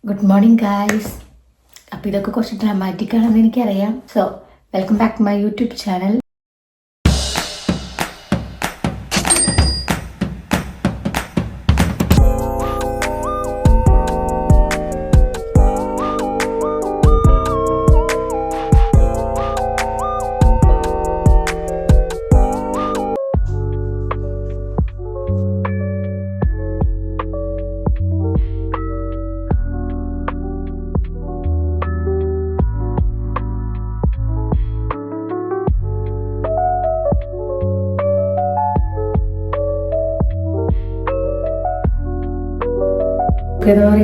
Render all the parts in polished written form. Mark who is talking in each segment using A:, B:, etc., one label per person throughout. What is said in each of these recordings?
A: Good morning guys. അപ്പോൾ ഇതൊക്കെ കുറച്ച് ഡ്രാമാറ്റിക് ആണെന്ന് എനിക്കറിയാം. So welcome back to my YouTube channel.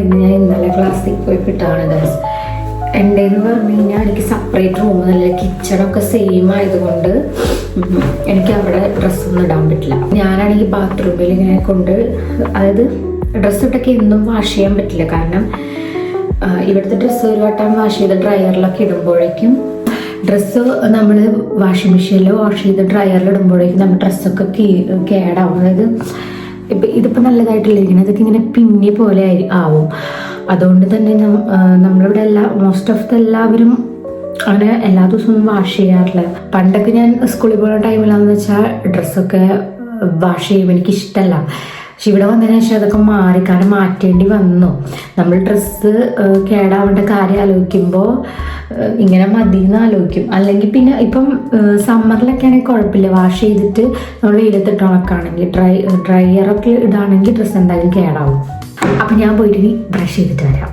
A: ഇന്ന് ഞാൻ ഇന്നലെ ക്ലാസ്സിൽ പോയിട്ടാണ് ഗൈസ്. എൻ്റെന്ന് പറഞ്ഞു കഴിഞ്ഞാൽ എനിക്ക് സെപ്പറേറ്റ് റൂം നല്ല കിച്ചണൊക്കെ സെയിം ആയതുകൊണ്ട് എനിക്ക് അവിടെ ഡ്രസ്സൊന്നും ഇടാൻ പറ്റില്ല. ഞാനാണെങ്കിൽ ബാത്റൂമിൽ ഇങ്ങനെ അതായത് ഡ്രസ്സ് ഇട്ടൊക്കെ എന്നും വാഷ് ചെയ്യാൻ പറ്റില്ല. കാരണം ഇവിടുത്തെ ഡ്രസ്സ് ഒരു വട്ടം വാഷ് ചെയ്ത് ഡ്രയറിലൊക്കെ ഇടുമ്പോഴേക്കും ഡ്രസ്സ് നമ്മൾ വാഷിംഗ് മെഷീനിൽ വാഷ് ചെയ്ത് ഡ്രയറിൽ ഇടുമ്പോഴേക്കും നമ്മുടെ ഡ്രസ്സൊക്കെ കേടാവും. അതായത് ഇതിപ്പോൾ നല്ലതായിട്ടില്ല, ഇതൊക്കെ ഇങ്ങനെ പിന്നി പോലെ ആവും. അതുകൊണ്ട് തന്നെ നമ്മളിവിടെ മോസ്റ്റ് ഓഫ് എല്ലാവരും അങ്ങനെ എല്ലാ ദിവസവും വാഷ് ചെയ്യാറില്ല. പണ്ടൊക്കെ ഞാൻ സ്കൂളിൽ പോകുന്ന ടൈമിലാന്ന് വെച്ചാൽ ഡ്രസ്സൊക്കെ വാഷ് ചെയ്യുമ്പോൾ എനിക്ക് ഇഷ്ടമല്ല. പക്ഷെ ഇവിടെ വന്നതിന് ശേഷം അതൊക്കെ കാരണം മാറ്റേണ്ടി വന്നു. നമ്മൾ ഡ്രസ്സ് കേടാവേണ്ട കാര്യം ആലോചിക്കുമ്പോൾ ഇങ്ങനെ മതിയെന്ന് ആലോചിക്കും. അല്ലെങ്കിൽ പിന്നെ ഇപ്പം സമ്മറിലൊക്കെ ആണെങ്കിൽ കുഴപ്പമില്ല, വാഷ് ചെയ്തിട്ട് നമ്മൾ വെയിലത്തിട്ട് ഉണക്കാണെങ്കിൽ ഡ്രയറൊക്കെ ഇടാണെങ്കിൽ ഡ്രസ്സ് എന്തായാലും കേടാവും. അപ്പം ഞാൻ പോയിട്ട് ബ്രഷ് ചെയ്തിട്ട് വരാം.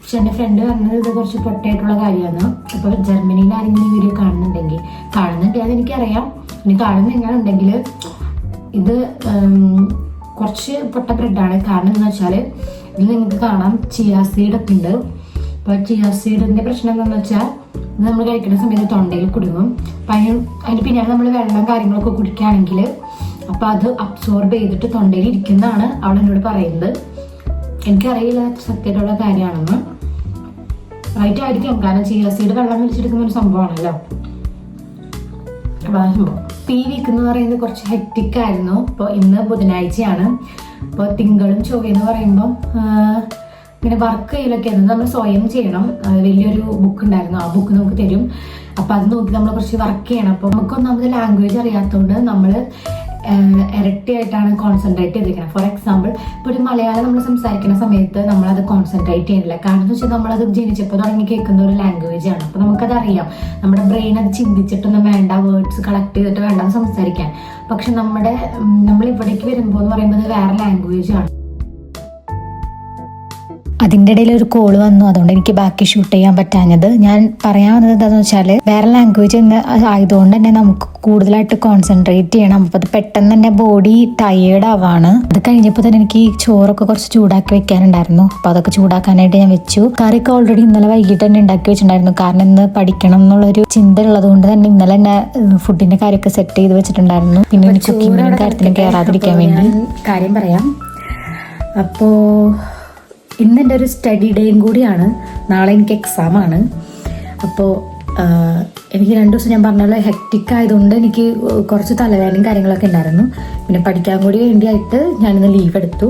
A: പക്ഷെ എൻ്റെ ഫ്രണ്ട് പറഞ്ഞത് ഇത് കുറച്ച് പൊട്ടയായിട്ടുള്ള കാര്യമാണ്. ഇപ്പോൾ ജർമ്മനിയിൽ ആരെങ്കിലും വീഡിയോ കാണുന്നുണ്ട് അതെനിക്കറിയാം. ഇനി കാണുന്നുണ്ടെങ്കിൽ ഇത് കുറച്ച് പൊട്ട ബ്രെഡാണ്. കാരണം എന്ന് വെച്ചാൽ ഇതിൽ നിങ്ങൾക്ക് കാണാം ചിയാ സീഡൊക്കെ ഉണ്ട്. അപ്പോൾ ചിയാ സീഡിൻ്റെ പ്രശ്നം എന്താണെന്ന് വെച്ചാൽ ഇത് നമ്മൾ കഴിക്കുന്ന സമയത്ത് തൊണ്ടയിൽ കുടുങ്ങും. അപ്പം അതിന് പിന്നാലെ നമ്മൾ വെള്ളം കാര്യങ്ങളൊക്കെ കുടിക്കുകയാണെങ്കിൽ അപ്പോൾ അത് അബ്സോർബ് ചെയ്തിട്ട് തൊണ്ടയിൽ ഇരിക്കുന്നതാണ് അവൾ എന്നോട് പറയുന്നത്. എനിക്കറിയില്ല സത്യമായിട്ടുള്ള കാര്യമാണെന്ന്. റൈറ്റ് ആയിരിക്കും, കാരണം ചിയാ സീഡ് വെള്ളം വലിച്ചെടുക്കുന്ന ഒരു സംഭവമാണല്ലോ. ഈ വീക്ക് എന്ന് പറയുന്നത് കുറച്ച് ഹെക്റ്റിക് ആയിരുന്നു. ഇപ്പോൾ ഇന്ന് ബുധനാഴ്ചയാണ്. ഇപ്പോൾ തിങ്കളും ചൊവ്വയെന്ന് പറയുമ്പം ഇങ്ങനെ വർക്ക് ചെയ്യലൊക്കെ ആയിരുന്നു. നമ്മൾ സ്വയം ചെയ്യണം. വലിയൊരു ബുക്ക് ഉണ്ടായിരുന്നു, ആ ബുക്ക് നമുക്ക് തരും. അപ്പോൾ അത് നോക്കി നമ്മൾ കുറച്ച് വർക്ക് ചെയ്യണം. അപ്പോൾ നമുക്കൊന്നാമത് ലാംഗ്വേജ് അറിയാത്തതുകൊണ്ട് നമ്മൾ ഇരട്ടിയായിട്ടാണ് കോൺസെൻട്രേറ്റ് ചെയ്തിരിക്കണം. ഫോർ എക്സാമ്പിൾ ഇപ്പോൾ ഒരു മലയാളം നമ്മൾ സംസാരിക്കുന്ന സമയത്ത് നമ്മളത് കോൺസെൻട്രേറ്റ് ചെയ്യുന്നില്ല. കാരണം എന്ന് വെച്ചാൽ നമ്മളത് ജനിച്ചപ്പോൾ തുടങ്ങി കേൾക്കുന്ന ഒരു ലാംഗ്വേജ് ആണ്. അപ്പോൾ നമുക്കതറിയാം, നമ്മുടെ ബ്രെയിൻ അത് ചിന്തിച്ചിട്ടൊന്നും വേണ്ട, വേർഡ്സ് കളക്ട് ചെയ്തിട്ട് വേണ്ട സംസാരിക്കാൻ. പക്ഷെ നമ്മൾ ഇവിടേക്ക് വരുമ്പോൾ എന്ന് പറയുമ്പോൾ അത് വേറെ ലാംഗ്വേജ് ആണ്. അതിൻ്റെ ഇടയിൽ ഒരു കോള് വന്നു, അതുകൊണ്ട് എനിക്ക് ബാക്കി ഷൂട്ട് ചെയ്യാൻ പറ്റാഞ്ഞത്. ഞാൻ പറയാൻ വന്നത് എന്താണെന്ന് വെച്ചാൽ വേറെ ലാംഗ്വേജ് ആയതുകൊണ്ട് തന്നെ നമുക്ക് കൂടുതലായിട്ട് കോൺസെൻട്രേറ്റ് ചെയ്യണം. അപ്പോൾ അത് പെട്ടെന്ന് തന്നെ ബോഡി ടയേർഡ് ആവാണ്. അത് കഴിഞ്ഞപ്പോൾ തന്നെ എനിക്ക് ചോറൊക്കെ കുറച്ച് ചൂടാക്കി വെക്കാനുണ്ടായിരുന്നു. അപ്പോൾ അതൊക്കെ ചൂടാക്കാനായിട്ട് ഞാൻ വെച്ചു. കറിയൊക്കെ ഓൾറെഡി ഇന്നലെ വൈകിട്ട് തന്നെ ഉണ്ടാക്കി വെച്ചിട്ടുണ്ടായിരുന്നു. കാരണം ഇന്ന് പഠിക്കണം എന്നുള്ളൊരു ചിന്ത ഉള്ളത് കൊണ്ട് തന്നെ ഇന്നലെ തന്നെ ഫുഡിന്റെ കാര്യമൊക്കെ സെറ്റ് ചെയ്ത് വെച്ചിട്ടുണ്ടായിരുന്നു. പിന്നെ എനിക്ക് കുക്കിങ്ങിന്റെ കാര്യത്തിന് കയറാതിരിക്കാൻ വേണ്ടി കാര്യം പറയാം. അപ്പോൾ ഇന്ന് എൻ്റെ ഒരു സ്റ്റഡി ഡേയും കൂടിയാണ്. നാളെ എനിക്ക് എക്സാമാണ്. അപ്പോൾ എനിക്ക് 2 ദിവസം ഞാൻ പറഞ്ഞ ഹെക്റ്റിക് ആയതുകൊണ്ട് എനിക്ക് കുറച്ച് തലവേദനയും കാര്യങ്ങളൊക്കെ ഉണ്ടായിരുന്നു. പിന്നെ പഠിക്കാൻ കൂടി വേണ്ടിയായിട്ട് ഞാനിന്ന് ലീവ് എടുത്തു.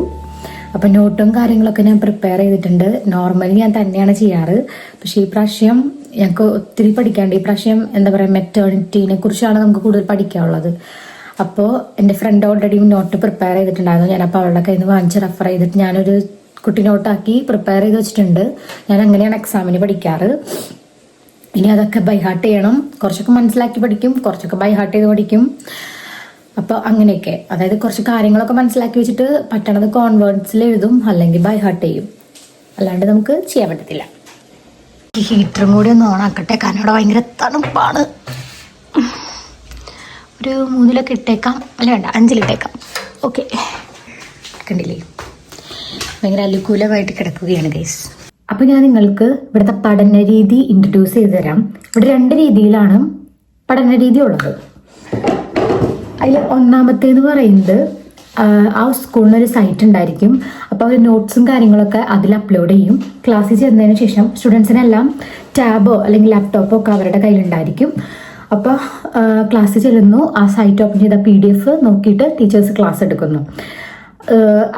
A: അപ്പോൾ നോട്ടും കാര്യങ്ങളൊക്കെ ഞാൻ പ്രിപ്പയർ ചെയ്തിട്ടുണ്ട്. നോർമലി ഞാൻ തന്നെയാണ് ചെയ്യാറ്. പക്ഷേ ഈ പ്രാവശ്യം ഞങ്ങൾക്ക് ഒത്തിരി പഠിക്കാണ്ട്. ഈ പ്രാവശ്യം എന്താ പറയുക, മെറ്റേണിറ്റീനെ കുറിച്ചാണ് നമുക്ക് കൂടുതൽ പഠിക്കാനുള്ളത്. അപ്പോൾ എൻ്റെ ഫ്രണ്ട് ഓൾറെഡി നോട്ട് പ്രിപ്പയർ ചെയ്തിട്ടുണ്ടായിരുന്നു. ഞാനപ്പോൾ അവളുടെ കയ്യിൽ നിന്ന് വാങ്ങിച്ച് റെഫർ ചെയ്തിട്ട് ഞാനൊരു കുട്ടി നോട്ടാക്കി പ്രിപ്പയർ ചെയ്ത് വെച്ചിട്ടുണ്ട്. ഞാൻ അങ്ങനെയാണ് എക്സാമിന് പഠിക്കാറ്. ഇനി അതൊക്കെ ബൈ ഹാർട്ട് ചെയ്യണം. കുറച്ചൊക്കെ മനസ്സിലാക്കി പഠിക്കും, കുറച്ചൊക്കെ ബൈ ഹാർട്ട് ചെയ്ത് പഠിക്കും. അപ്പോൾ അങ്ങനെയൊക്കെ, അതായത് കുറച്ച് കാര്യങ്ങളൊക്കെ മനസ്സിലാക്കി വെച്ചിട്ട് പറ്റണത് കോൺവേർട്സിൽ എഴുതും, അല്ലെങ്കിൽ ബൈ ഹാർട്ട് ചെയ്യും. അല്ലാണ്ട് നമുക്ക് ചെയ്യാൻ പറ്റത്തില്ല. ഹീറ്ററും കൂടി ഒന്ന് ഓണാക്കട്ടെ, കാരണം ഇവിടെ ഭയങ്കര തണുപ്പാണ്. ഒരു 3 ഇട്ടേക്കാം, അല്ല വേണ്ട 5 ഇട്ടേക്കാം. ഓക്കെ, കണ്ടില്ലേ ഭയങ്കര അനുകൂലമായിട്ട് കിടക്കുകയാണ് ഗൈസ്. അപ്പോൾ ഞാൻ നിങ്ങൾക്ക് ഇവിടുത്തെ പഠന രീതി ഇൻട്രൊഡ്യൂസ് ചെയ്ത് തരാം. ഇവിടെ 2 രീതിയിലാണ് പഠന രീതി ഉള്ളത്. അതിൽ ഒന്നാമത്തേന്ന് പറയുന്നത് ആ സ്കൂളിനൊരു സൈറ്റ് ഉണ്ടായിരിക്കും. അപ്പോൾ അവർ നോട്ട്സും കാര്യങ്ങളൊക്കെ അതിൽ അപ്ലോഡ് ചെയ്യും. ക്ലാസ്സിൽ ചെന്നതിന് ശേഷം സ്റ്റുഡൻസിനെല്ലാം ടാബോ അല്ലെങ്കിൽ ലാപ്ടോപ്പോ ഒക്കെ അവരുടെ കയ്യിലുണ്ടായിരിക്കും. അപ്പോൾ ക്ലാസ്സിൽ ചെല്ലുന്നു, ആ സൈറ്റ് ഓപ്പൺ ചെയ്ത PDF നോക്കിയിട്ട് ടീച്ചേഴ്സ് ക്ലാസ് എടുക്കുന്നു.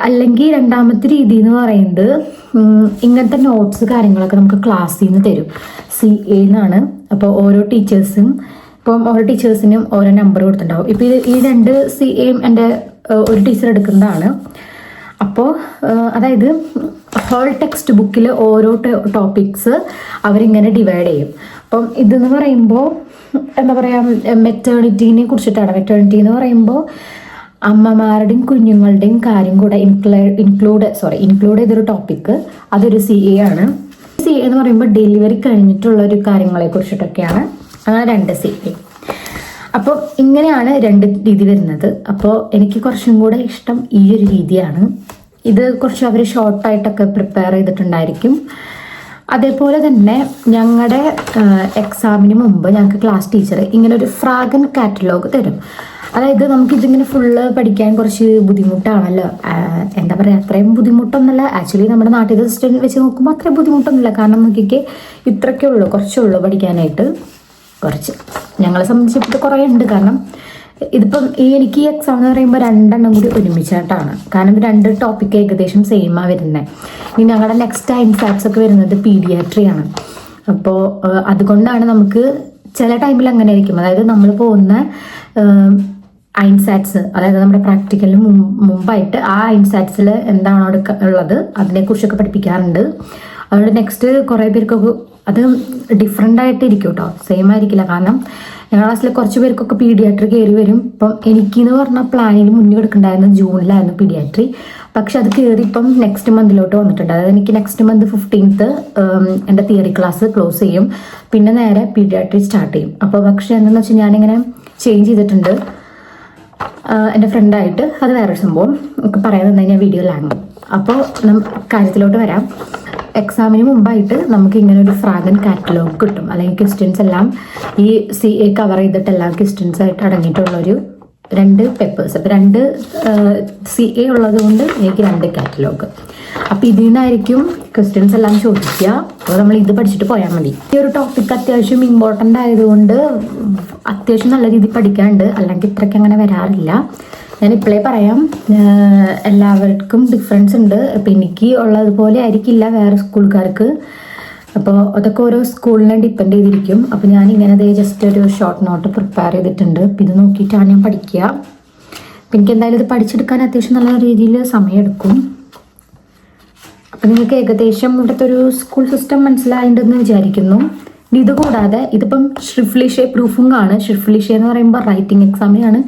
A: അല്ലെങ്കിൽ രണ്ടാമത്തെ രീതി എന്ന് പറയുന്നത് ഇങ്ങനത്തെ നോട്ട്സ് കാര്യങ്ങളൊക്കെ നമുക്ക് ക്ലാസ്സിൽ നിന്ന് തരും. CA എന്നാണ്. അപ്പോൾ ഓരോ ടീച്ചേഴ്സിനും ഓരോ നമ്പർ കൊടുത്തിട്ടുണ്ടാവും. ഇപ്പോൾ ഈ 2 CAയും എൻ്റെ ഒരു ടീച്ചർ എടുക്കുന്നതാണ്. അപ്പോൾ അതായത് ഹോൾ ടെക്സ്റ്റ് ബുക്കിൽ ഓരോ ടോപ്പിക്സ് അവരിങ്ങനെ ഡിവൈഡ് ചെയ്യും. അപ്പം ഇതെന്ന് പറയുമ്പോൾ എന്താ പറയുക, മെറ്റേണിറ്റീനെ കുറിച്ചിട്ടാണ്. മെറ്റേണിറ്റി എന്ന് പറയുമ്പോൾ അമ്മമാരുടെയും കുഞ്ഞുങ്ങളുടെയും കാര്യം കൂടെ ഇൻക്ലൂഡ് ചെയ്തൊരു ടോപ്പിക്ക്, അതൊരു CA ആണ്. CA എന്ന് പറയുമ്പോൾ ഡെലിവറി കഴിഞ്ഞിട്ടുള്ള ഒരു കാര്യങ്ങളെ കുറിച്ചിട്ടൊക്കെയാണ്. അങ്ങനെ 2 CA. അപ്പോൾ ഇങ്ങനെയാണ് 2 രീതി വരുന്നത്. അപ്പോൾ എനിക്ക് കുറച്ചും കൂടെ ഇഷ്ടം ഈ ഒരു രീതിയാണ്. ഇത് കുറച്ച് അവർ ഷോർട്ടായിട്ടൊക്കെ പ്രിപ്പയർ ചെയ്തിട്ടുണ്ടായിരിക്കും. അതേപോലെ തന്നെ ഞങ്ങളുടെ എക്സാമിന് മുമ്പ് ഞങ്ങൾക്ക് ക്ലാസ് ടീച്ചർ ഇങ്ങനെ ഒരു ഫ്രാഗൻ കാറ്റലോഗ് തരും. അതായത് നമുക്കിതിങ്ങനെ ഫുള്ള് പഠിക്കാൻ കുറച്ച് ബുദ്ധിമുട്ടാണല്ലോ. എന്താ പറയുക, അത്രയും ബുദ്ധിമുട്ടൊന്നുമല്ല. ആക്ച്വലി നമ്മുടെ നാട്ടിലെ സിസ്റ്റം വെച്ച് നോക്കുമ്പോൾ അത്രയും ബുദ്ധിമുട്ടൊന്നുമില്ല. കാരണം നോക്കിക്കേ, ഇത്രയൊക്കെ ഉള്ളൂ, കുറച്ചേ ഉള്ളൂ പഠിക്കാനായിട്ട്. കുറച്ച് ഞങ്ങളെ സംബന്ധിച്ചിട്ട് കുറേ ഉണ്ട്. കാരണം ഇതിപ്പം എനിക്ക് ഈ എക്സാം എന്ന് പറയുമ്പോൾ 2 എണ്ണം കൂടി ഒരുമിച്ചായിട്ടാണ്. കാരണം 2 ടോപ്പിക്ക് ഏകദേശം സെയിമാണ് വരുന്നത്. ഇനി ഞങ്ങളുടെ നെക്സ്റ്റ് ഇൻസാറ്റ്സ് ഒക്കെ വരുന്നത് പീഡിയാട്രി ആണ്. അപ്പോൾ അതുകൊണ്ടാണ് നമുക്ക് ചില ടൈമിൽ അങ്ങനെ ആയിരിക്കും. അതായത് നമ്മൾ പോകുന്ന ഐൻസാറ്റ്സ്, അതായത് നമ്മുടെ പ്രാക്ടിക്കലിന് മുമ്പായിട്ട് ആ ഐൻസാറ്റ്സിൽ എന്താണോ ഉള്ളത് അതിനെക്കുറിച്ചൊക്കെ പഠിപ്പിക്കാറുണ്ട്. അതുകൊണ്ട് നെക്സ്റ്റ് കുറേ പേർക്കൊക്കെ അത് ഡിഫറെൻ്റ് ആയിട്ടിരിക്കും കേട്ടോ, സെയിം ആയിരിക്കില്ല. കാരണം ഞങ്ങളുടെ ക്ലാസ്സിൽ കുറച്ച് പേർക്കൊക്കെ പീഡിയാട്രി കയറി വരും. ഇപ്പം എനിക്കെന്ന് പറഞ്ഞാൽ പ്ലാനിൽ മുന്നിൽ കിടക്കുന്നുണ്ടായിരുന്നത് ജൂണിലായിരുന്നു പീഡിയാട്രി. പക്ഷെ അത് കയറി ഇപ്പം നെക്സ്റ്റ് മന്തിലോട്ട് വന്നിട്ടുണ്ട്. അതായത് എനിക്ക് നെക്സ്റ്റ് മന്ത് 15th എൻ്റെ തിയറി ക്ലാസ് ക്ലോസ് ചെയ്യും. പിന്നെ നേരെ പീഡിയാട്രി സ്റ്റാർട്ട് ചെയ്യും. അപ്പോൾ പക്ഷെ എന്താണെന്ന് വെച്ചാൽ ഞാനിങ്ങനെ ചേഞ്ച് ചെയ്തിട്ടുണ്ട് എൻ്റെ ഫ്രണ്ടായിട്ട്. അത് വേറൊരു സംഭവം ഒക്കെ പറയാൻ തന്നെ ഞാൻ വീഡിയോയിലാണ്. അപ്പോൾ കാര്യത്തിലോട്ട് വരാം. എക്സാമിന് മുമ്പായിട്ട് നമുക്ക് ഇങ്ങനെ ഒരു ഫ്രാഗൻ കാറ്റലോഗ് കിട്ടും. അല്ലെങ്കിൽ ക്വസ്റ്റ്യൻസ് എല്ലാം ഈ CA കവർ ചെയ്തിട്ടെല്ലാം ക്വസ്റ്റ്യൻസ് ആയിട്ട് അടങ്ങിയിട്ടുള്ളൊരു 2 പേപ്പേഴ്സ്. അപ്പോൾ 2 CA ഉള്ളത് കൊണ്ട് എനിക്ക് 2 കാറ്റലോഗ്. അപ്പോൾ ഇതിൽ നിന്നായിരിക്കും ക്വസ്റ്റ്യൻസ് എല്ലാം ചോദിക്കുക. അപ്പോൾ നമ്മൾ ഇത് പഠിച്ചിട്ട് പോയാൽ മതി. ഈ ഒരു ടോപ്പിക്ക് അത്യാവശ്യം ഇമ്പോർട്ടൻ്റ് ആയതുകൊണ്ട് അത്യാവശ്യം നല്ല രീതിയിൽ പഠിക്കാനുണ്ട്. അല്ലെങ്കിൽ ഇത്രയ്ക്ക് അങ്ങനെ വരാറില്ല. ഞാനിപ്പോഴേ പറയാം, എല്ലാവർക്കും ഡിഫറൻസ് ഉണ്ട്. ഇപ്പം എനിക്ക് ഉള്ളതുപോലെ ആയിരിക്കില്ല വേറെ സ്കൂൾക്കാർക്ക്. അപ്പോൾ അതൊക്കെ ഓരോ സ്കൂളിനെ ഡിപ്പെൻഡ് ചെയ്തിരിക്കും. അപ്പോൾ ഞാൻ ഇങ്ങനെ ജസ്റ്റ് ഒരു ഷോർട്ട് നോട്ട് പ്രിപ്പയർ ചെയ്തിട്ടുണ്ട്. അപ്പം ഇത് നോക്കിയിട്ടാണ് ഞാൻ പഠിക്കുക. അപ്പം എനിക്ക് എന്തായാലും ഇത് പഠിച്ചെടുക്കാൻ അത്യാവശ്യം നല്ല രീതിയിൽ സമയമെടുക്കും. അപ്പം നിങ്ങൾക്ക് ഏകദേശം ഇവിടുത്തെ ഒരു സ്കൂൾ സിസ്റ്റം മനസ്സിലായിട്ടുണ്ടെന്ന് വിചാരിക്കുന്നു. ഇത് കൂടാതെ ഇതിപ്പം ഷ്രിഫ്ലിഷെ പ്രൂഫിംഗ് ആണ്. ഷ്രിഫ്ലിഷെ എന്ന് പറയുമ്പോൾ റൈറ്റിംഗ് എക്സാമിനാണ്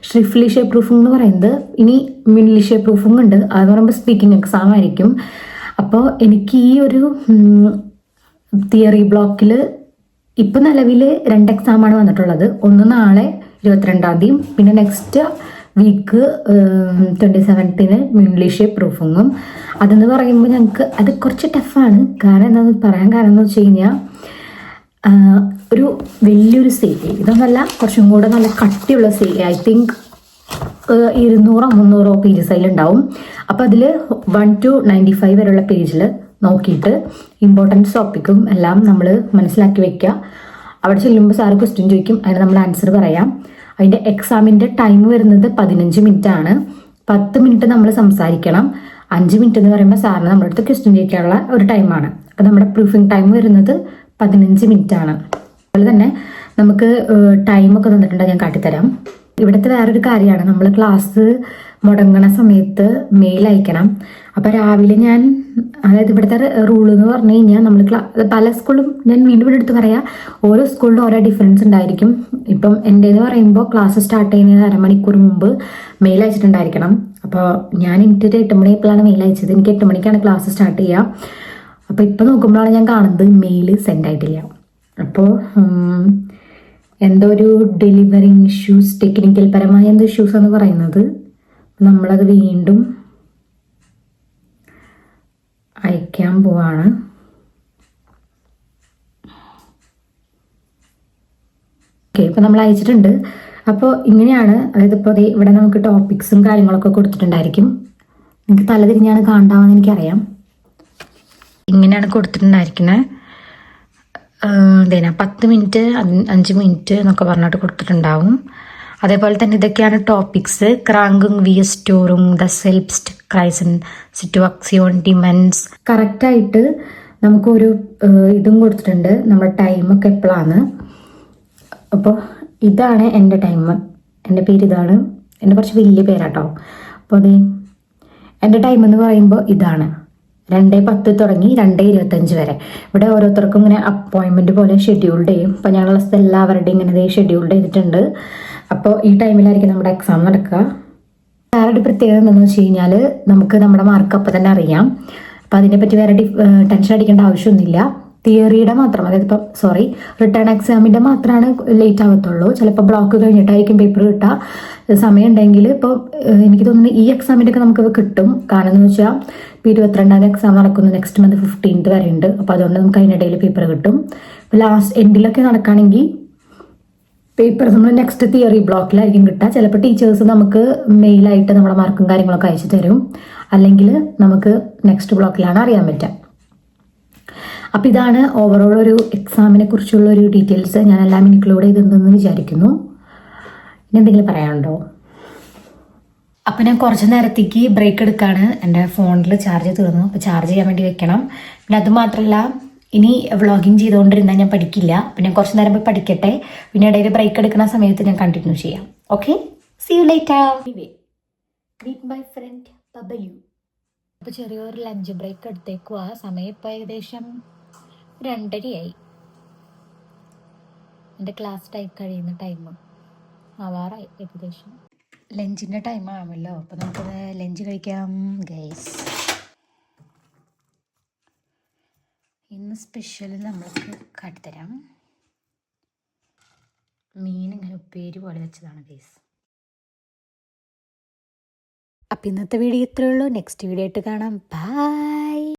A: ഷ്രിഫ്ലിഷെ പ്രൂഫിംഗ് എന്ന് പറയുന്നത്. ഇനി മിൻലിഷെ പ്രൂഫിംഗ് ഉണ്ട്, അതെന്ന് പറയുമ്പോൾ സ്പീക്കിംഗ് എക്സാം ആയിരിക്കും. അപ്പോൾ എനിക്ക് ഈ ഒരു തിയറി ബ്ലോക്കിൽ ഇപ്പം നിലവിൽ 2 എക്സാമാണ് വന്നിട്ടുള്ളത്. ഒന്ന് നാളെ 22-ാം തീയതി, പിന്നെ നെക്സ്റ്റ് വീക്ക് 27th മിൻലിഷെ പ്രൂഫിങ്ങും. അതെന്ന് പറയുമ്പോൾ ഞങ്ങൾക്ക് അത് കുറച്ച് ടഫാണ്. കാരണം എന്താണെന്ന് പറയാൻ കാരണം എന്ന് വെച്ച് കഴിഞ്ഞാൽ ഒരു വലിയൊരു CA ഇതൊന്നല്ല, കുറച്ചും കൂടെ നല്ല കട്ടിയുള്ള CA. ഐ തിങ്ക് 200-300 പേജസ് അതിലുണ്ടാവും. അപ്പോൾ അതിൽ 1 to 95 വരെയുള്ള പേജിൽ നോക്കിയിട്ട് ഇമ്പോർട്ടൻസ് ടോപ്പിക്കും എല്ലാം നമ്മൾ മനസ്സിലാക്കി വെക്കുക. അവിടെ ചെല്ലുമ്പോൾ സാറ് ക്വസ്റ്റ്യൻ ചോദിക്കും, അതിന് നമ്മൾ ആൻസർ പറയാം. അതിൻ്റെ എക്സാമിൻ്റെ ടൈം വരുന്നത് 15 മിനിറ്റ് ആണ്. 10 മിനിറ്റ് നമ്മൾ സംസാരിക്കണം. 5 മിനിറ്റ് എന്ന് പറയുമ്പോൾ സാറിന് നമ്മുടെ അടുത്ത് ക്വസ്റ്റ്യൻ ചോദിക്കാനുള്ള ഒരു ടൈമാണ്. അപ്പോൾ നമ്മുടെ പ്രൂഫിംഗ് ടൈം വരുന്നത് 15 മിനിറ്റ് ആണ്. അതുപോലെ തന്നെ നമുക്ക് ടൈമൊക്കെ തന്നിട്ടുണ്ട്, ഞാൻ കാട്ടിത്തരാം. ഇവിടുത്തെ വേറൊരു കാര്യമാണ്, നമ്മൾ ക്ലാസ് മുടങ്ങണ സമയത്ത് മെയിൽ അയക്കണം. അപ്പോൾ രാവിലെ ഞാൻ, അതായത് ഇവിടുത്തെ റൂൾ എന്ന് പറഞ്ഞു കഴിഞ്ഞാൽ നമ്മൾ പല സ്കൂളും, ഞാൻ വീണ്ടും എടുത്ത് പറയാം, ഓരോ സ്കൂളിലും ഓരോ ഡിഫറൻസ് ഉണ്ടായിരിക്കും. ഇപ്പം എൻ്റെന്ന് പറയുമ്പോൾ ക്ലാസ് സ്റ്റാർട്ട് ചെയ്യുന്നതിന് അരമണിക്കൂർ മുമ്പ് മെയിൽ അയച്ചിട്ടുണ്ടായിരിക്കണം. അപ്പോൾ ഞാൻ എനിക്ക് 8 മണിയപ്പോഴാണ് മെയിൽ അയച്ചത്. എനിക്ക് 8 മണിക്കാണ് ക്ലാസ് സ്റ്റാർട്ട് ചെയ്യുക. അപ്പോൾ ഇപ്പോൾ നോക്കുമ്പോഴാണ് ഞാൻ കാണുന്നത് മെയിൽ സെൻഡ് ആയിട്ടില്ല. അപ്പോൾ എന്തോ ഒരു ഡെലിവറിങ് ഇഷ്യൂസ്, ടെക്നിക്കൽ പരമായ എന്തോ ഇഷ്യൂസ് എന്ന് പറയുന്നത്. നമ്മളത് വീണ്ടും അയക്കാൻ പോവാണ്. ഓക്കെ, ഇപ്പം നമ്മൾ അയച്ചിട്ടുണ്ട്. അപ്പോൾ ഇങ്ങനെയാണ്, അതായത് ഇപ്പോൾ ഇവിടെ നമുക്ക് ടോപ്പിക്സും കാര്യങ്ങളൊക്കെ കൊടുത്തിട്ടുണ്ടായിരിക്കും. നിങ്ങൾക്ക് തലതിരിഞ്ഞാണ് കാണാമെന്ന് എനിക്കറിയാം. ഇങ്ങനെയാണ് കൊടുത്തിട്ടുണ്ടായിരിക്കുന്നത്. 10 മിനിറ്റ് 5 മിനിറ്റ് എന്നൊക്കെ പറഞ്ഞിട്ട് കൊടുത്തിട്ടുണ്ടാവും. അതേപോലെ തന്നെ ഇതൊക്കെയാണ് ടോപ്പിക്സ്. ക്രാങ്കും വി സ്റ്റോറും ദ സെൽബ്സ്റ്റ് ക്രൈസൻ സിറ്റുവാക്സിയോൺ ഡിമെൻസ്. കറക്റ്റായിട്ട് നമുക്കൊരു ഇതും കൊടുത്തിട്ടുണ്ട്, നമ്മുടെ ടൈമൊക്കെ എപ്പോഴാണ്. അപ്പോൾ ഇതാണ് എൻ്റെ ടൈം. എൻ്റെ പേര് ഇതാണ്. എൻ്റെ കുറച്ച് വലിയ പേരാട്ടോ. അപ്പോൾ അത് എൻ്റെ ടൈം എന്ന് പറയുമ്പോൾ ഇതാണ്. 2:10 തുടങ്ങി 2:25 വരെ. ഇവിടെ ഓരോരുത്തർക്കും ഇങ്ങനെ അപ്പോയിൻമെൻറ്റ് പോലെ ഷെഡ്യൂൾഡ് ചെയ്യും. അപ്പോൾ ഞങ്ങളുടെ സ്ഥലത്ത് എല്ലാവരുടെയും ഇങ്ങനെ ഷെഡ്യൂൾഡ് ചെയ്തിട്ടുണ്ട്. അപ്പോൾ ഈ ടൈമിലായിരിക്കും നമ്മുടെ എക്സാം നടക്കുക. വേറൊരു പ്രത്യേകത എന്താണെന്ന് വെച്ച് കഴിഞ്ഞാൽ നമുക്ക് നമ്മുടെ മാർക്ക് അപ്പം തന്നെ അറിയാം. അപ്പോൾ അതിനെപ്പറ്റി വേറെ ടെൻഷൻ അടിക്കേണ്ട ആവശ്യമൊന്നുമില്ല. തിയറിയുടെ മാത്രം, അതായത് ഇപ്പം റിട്ടേൺ എക്സാമിൻ്റെ മാത്രമാണ് ലേറ്റ് ആകത്തുള്ളൂ. ചിലപ്പോൾ ബ്ലോക്ക് കഴിഞ്ഞിട്ടായിരിക്കും പേപ്പർ കിട്ടുക. സമയം ഉണ്ടെങ്കിൽ ഇപ്പോൾ എനിക്ക് തോന്നുന്നു ഈ എക്സാമിൻ്റെ ഒക്കെ നമുക്ക് കിട്ടും. കാരണം എന്ന് വെച്ചാൽ ഇപ്പോൾ 22-ാം എക്സാം നടക്കുന്നു, നെക്സ്റ്റ് മന്ത് 15th വരെ ഉണ്ട്. അപ്പോൾ അതുകൊണ്ട് നമുക്ക് അതിനിടയിൽ പേപ്പർ കിട്ടും. ഇപ്പോൾ ലാസ്റ്റ് എൻഡിലൊക്കെ നടക്കുകയാണെങ്കിൽ പേപ്പർ നമ്മൾ നെക്സ്റ്റ് തിയറി ബ്ലോക്കിലായിരിക്കും കിട്ടുക. ചിലപ്പോൾ ടീച്ചേഴ്സ് നമുക്ക് മെയിലായിട്ട് നമ്മുടെ മാർക്കും കാര്യങ്ങളൊക്കെ അയച്ചു തരും. അല്ലെങ്കിൽ നമുക്ക് നെക്സ്റ്റ് ബ്ലോക്കിലാണ് അറിയാൻ പറ്റുക. അപ്പം ഇതാണ് ഓവറോൾ ഒരു എക്സാമിനെ കുറിച്ചുള്ള ഒരു ഡീറ്റെയിൽസ്. ഞാനെല്ലാം ഇൻക്ലൂഡ് ചെയ്തിട്ടുണ്ടെന്ന് വിചാരിക്കുന്നു. ഇനി എന്തെങ്കിലും പറയാനുണ്ടോ? അപ്പം ഞാൻ കുറച്ച് നേരത്തേക്ക് ബ്രേക്ക് എടുക്കുകയാണ്. എൻ്റെ ഫോണിൽ ചാർജ് തീർന്നു. അപ്പോൾ ചാർജ് ചെയ്യാൻ വേണ്ടി വെക്കണം. പിന്നെ അതുമാത്രമല്ല, ഇനി വ്ളോഗിങ് ചെയ്തുകൊണ്ടിരുന്നാൽ ഞാൻ പഠിക്കില്ല. അപ്പം ഞാൻ കുറച്ച് നേരം പോയി പഠിക്കട്ടെ. പിന്നെ ഇടയിൽ ബ്രേക്ക് എടുക്കുന്ന സമയത്ത് ഞാൻ കണ്ടിന്യൂ ചെയ്യാം. Okay, see you later. Meet my friend Bablu. അപ്പോൾ ചെറിയൊരു ലഞ്ച് ബ്രേക്ക് എടുത്തേക്കുക. സമയം ഇപ്പോൾ ഏകദേശം 2:30 എൻ്റെ ക്ലാസ് ടൈം കഴിയുന്ന ടൈം ആവാറായി ഏകദേശം. ലഞ്ചിൻ്റെ ടൈം ആവുമല്ലോ. അപ്പോൾ നമുക്കത് ലഞ്ച് കഴിക്കാം ഗൈസ്. ഇന്ന് സ്പെഷ്യൽ നമ്മൾക്ക് കാട്ടിത്തരാം. മീൻ ഇങ്ങനെ ഉപ്പേരി പോലെ വെച്ചതാണ് ഗൈസ്. അപ്പം ഇന്നത്തെ വീഡിയോ ഇത്രയേ ഉള്ളൂ. നെക്സ്റ്റ് വീഡിയോ ആയിട്ട് കാണാം. ബൈ.